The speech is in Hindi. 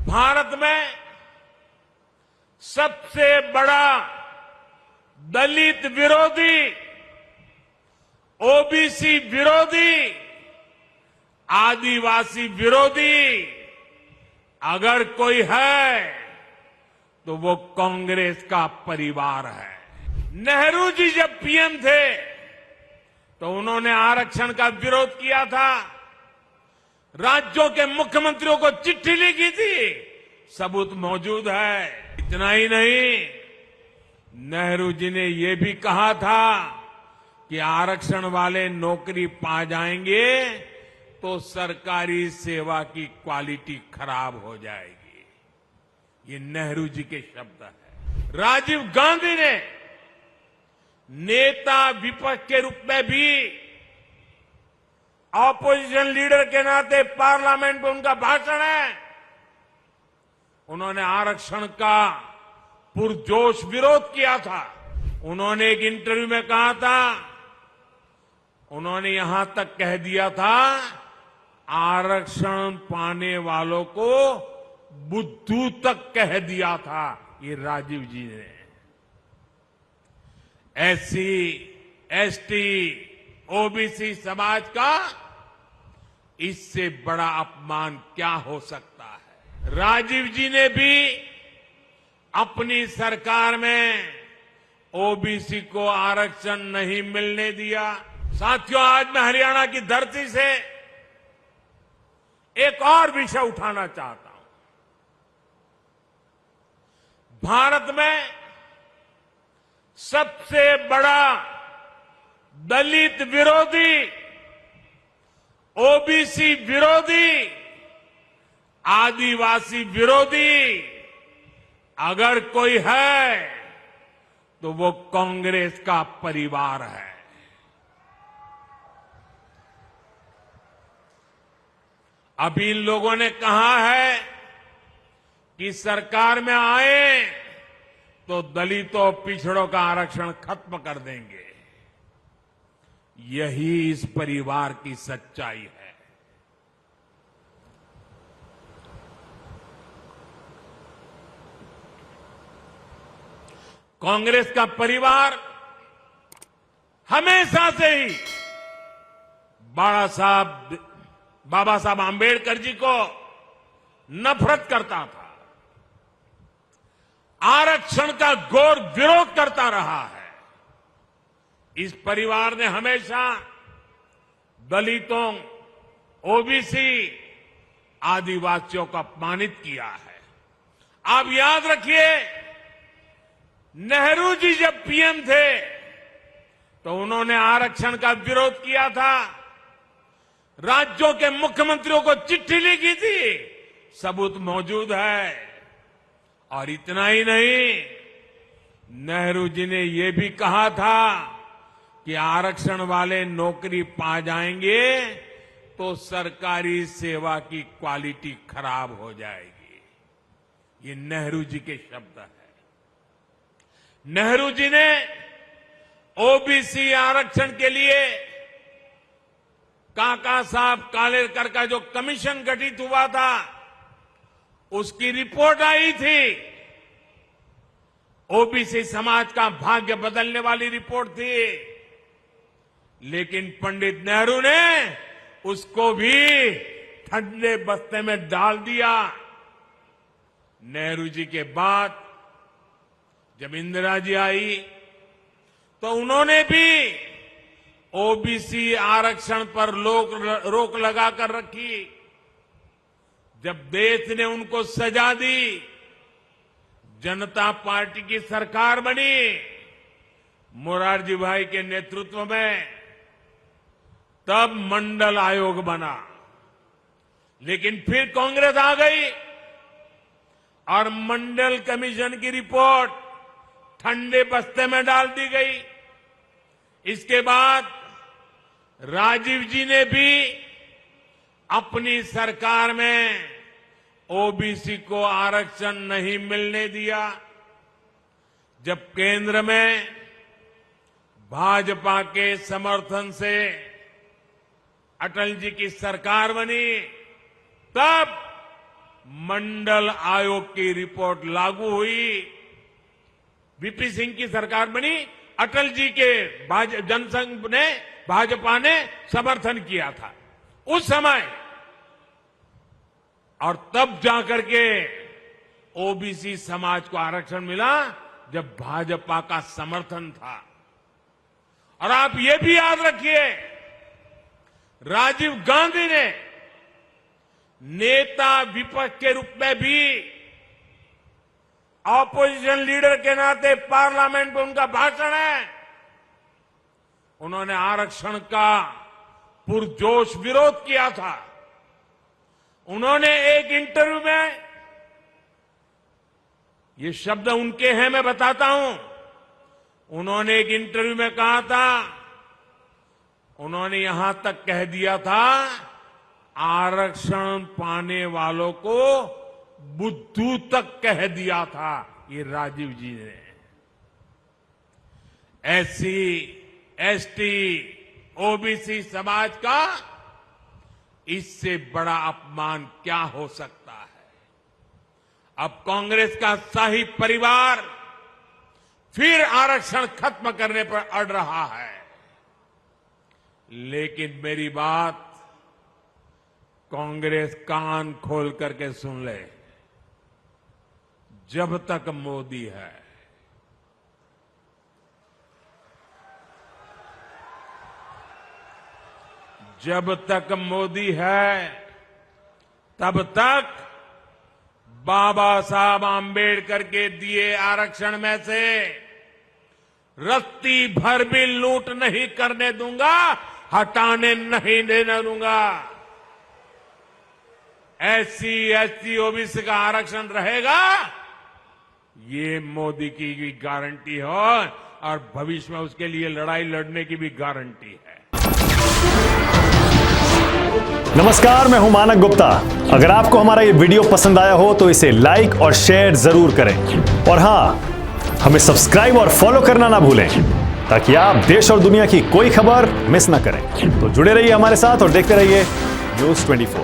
भारत में सबसे बड़ा दलित विरोधी, ओबीसी विरोधी, आदिवासी विरोधी अगर कोई है तो वो कांग्रेस का परिवार है। नेहरू जी जब पीएम थे तो उन्होंने आरक्षण का विरोध किया था, राज्यों के मुख्यमंत्रियों को चिट्ठी लिखी थी, सबूत मौजूद है। इतना ही नहीं, नेहरू जी ने यह भी कहा था कि आरक्षण वाले नौकरी पा जाएंगे तो सरकारी सेवा की क्वालिटी खराब हो जाएगी। ये नेहरू जी के शब्द हैं। राजीव गांधी ने नेता विपक्ष के रूप में भी, ऑपोजिशन लीडर के नाते पार्लियामेंट में उनका भाषण है, उन्होंने आरक्षण का पुरजोश विरोध किया था। उन्होंने एक इंटरव्यू में कहा था, उन्होंने यहां तक कह दिया था, आरक्षण पाने वालों को बुद्धू तक कह दिया था। ये राजीव जी ने। एससी, एसटी, ओबीसी समाज का इससे बड़ा अपमान क्या हो सकता है। राजीव जी ने भी अपनी सरकार में ओबीसी को आरक्षण नहीं मिलने दिया। साथियों, आज मैं हरियाणा की धरती से एक और विषय उठाना चाहता हूं। भारत में सबसे बड़ा दलित विरोधी, ओबीसी विरोधी, आदिवासी विरोधी अगर कोई है तो वो कांग्रेस का परिवार है। अभी इन लोगों ने कहा है कि सरकार में आए तो दलितों, पिछड़ों का आरक्षण खत्म कर देंगे। यही इस परिवार की सच्चाई है। कांग्रेस का परिवार हमेशा से ही बाबा साहब आंबेडकर जी को नफरत करता था, आरक्षण का घोर विरोध करता रहा है। इस परिवार ने हमेशा दलितों, ओबीसी, आदिवासियों को अपमानित किया है। आप याद रखिए, नेहरू जी जब पीएम थे तो उन्होंने आरक्षण का विरोध किया था, राज्यों के मुख्यमंत्रियों को चिट्ठी लिखी थी, सबूत मौजूद है। और इतना ही नहीं, नेहरू जी ने यह भी कहा था कि आरक्षण वाले नौकरी पा जाएंगे तो सरकारी सेवा की क्वालिटी खराब हो जाएगी। ये नेहरू जी के शब्द हैं। नेहरू जी ने ओबीसी आरक्षण के लिए काका साहब कालेलकर का जो कमीशन गठित हुआ था, उसकी रिपोर्ट आई थी। ओबीसी समाज का भाग्य बदलने वाली रिपोर्ट थी, लेकिन पंडित नेहरू ने उसको भी ठंडे बस्ते में डाल दिया। नेहरू जी के बाद जब इंदिरा जी आई तो उन्होंने भी ओबीसी आरक्षण पर रोक लगाकर रखी। जब देश ने उनको सजा दी, जनता पार्टी की सरकार बनी, मोरारजी भाई के नेतृत्व में, तब मंडल आयोग बना। लेकिन फिर कांग्रेस आ गई और मंडल कमीशन की रिपोर्ट ठंडे बस्ते में डाल दी गई। इसके बाद राजीव जी ने भी अपनी सरकार में ओबीसी को आरक्षण नहीं मिलने दिया। जब केंद्र में भाजपा के समर्थन से अटल जी की सरकार बनी, तब मंडल आयोग की रिपोर्ट लागू हुई, वीपी सिंह की सरकार बनी, अटल जी के जनसंघ ने, भाजपा ने समर्थन किया था उस समय, और तब जाकर के ओबीसी समाज को आरक्षण मिला जब भाजपा का समर्थन था। और आप ये भी याद रखिए, राजीव गांधी ने नेता विपक्ष के रूप में भी, ऑपोजिशन लीडर के नाते पार्लियामेंट में उनका भाषण है, उन्होंने आरक्षण का पुरजोश विरोध किया था। उन्होंने एक इंटरव्यू में, ये शब्द उनके हैं, मैं बताता हूं, उन्होंने एक इंटरव्यू में कहा था, उन्होंने यहां तक कह दिया था, आरक्षण पाने वालों को बुद्धू तक कह दिया था ये राजीव जी ने। एससी, एसटी, ओबीसी समाज का इससे बड़ा अपमान क्या हो सकता है। अब कांग्रेस का शाही परिवार फिर आरक्षण खत्म करने पर अड़ रहा है, लेकिन मेरी बात कांग्रेस कान खोल करके सुन ले, जब तक मोदी है, जब तक मोदी है, तब तक बाबा साहब आंबेडकर के दिए आरक्षण में से रत्ती भर भी लूट नहीं करने दूंगा, हटाने नहीं देने दूंगा। एससी, एसटी, ओबीसी का आरक्षण रहेगा, ये मोदी की भी गारंटी हो, और भविष्य में उसके लिए लड़ाई लड़ने की भी गारंटी है। नमस्कार, मैं हूं मानक गुप्ता। अगर आपको हमारा ये वीडियो पसंद आया हो तो इसे लाइक और शेयर जरूर करें, और हां, हमें सब्सक्राइब और फॉलो करना ना भूलें, ताकि आप देश और दुनिया की कोई खबर मिस ना करें। तो जुड़े रहिए हमारे साथ और देखते रहिए News 24।